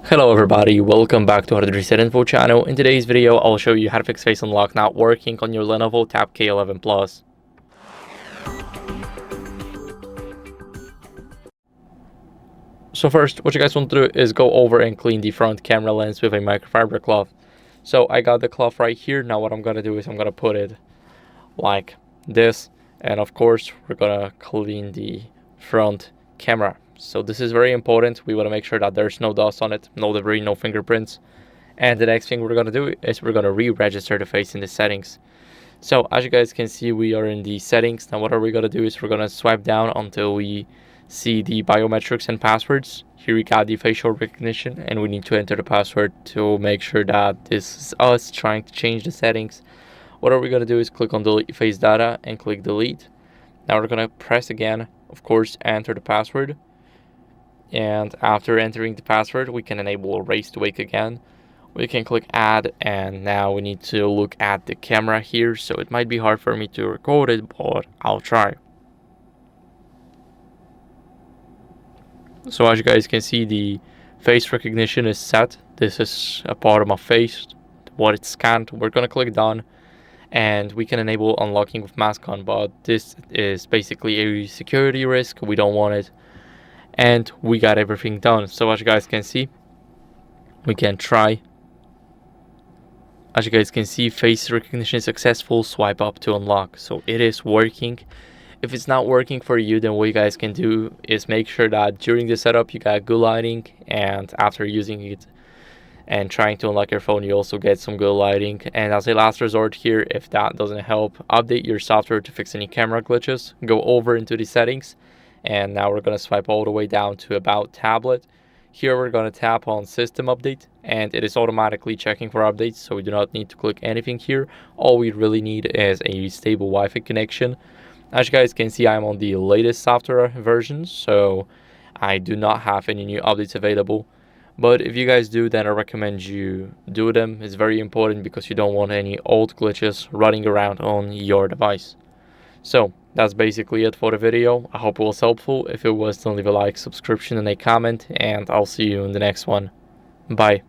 Hello everybody, welcome back to HardReset.Info channel. In today's video, I'll show you how to fix face unlock not working on your LENOVO Tab K11 Plus. So first, what you guys want to do is go over and clean the front camera lens with a microfiber cloth. So I got the cloth right here. Now what I'm going to do is I'm going to put it like this. And of course, we're going to clean the front camera. So this is very important. We want to make sure that there's no dust on it, no debris, no fingerprints. And the next thing we're going to do is we're going to re-register the face in the settings. So as you guys can see, we are in the settings. Now what are we going to do is we're going to swipe down until we see the biometrics and passwords. Here we got the facial recognition, and we need to enter the password to make sure that this is us trying to change the settings. What are we going to do is click on delete face data and click delete. Now we're going to press again, of course, enter the password. And after entering the password, we can enable erase to wake again. We can click add, and now we need to look at the camera here, so it might be hard for me to record it, but I'll try. So as you guys can see, the face recognition is set. This is a part of my face, what it's scanned. We're gonna click done, and we can enable unlocking with mask on, but this is basically a security risk. We don't want it. And we got everything done. So as you guys can see, we can try. As you guys can see, face recognition is successful. Swipe up to unlock. So it is working. If it's not working for you, then what you guys can do is make sure that during the setup you got good lighting, and after using it and trying to unlock your phone, you also get some good lighting. And as a last resort here, if that doesn't help, update your software to fix any camera glitches. Go over into the settings, and now we're going to swipe all the way down to about tablet. Here we're going to tap on system update, and it is automatically checking for updates, so we do not need to click anything here. All we really need is a stable Wi-Fi connection. As you guys can see, I'm on the latest software version, so I do not have any new updates available. But if you guys do, then I recommend you do them. It's very important because you don't want any old glitches running around on your device. So that's basically it for the video. I hope it was helpful. If it was, then leave a like, subscription, and a comment, and I'll see you in the next one. Bye.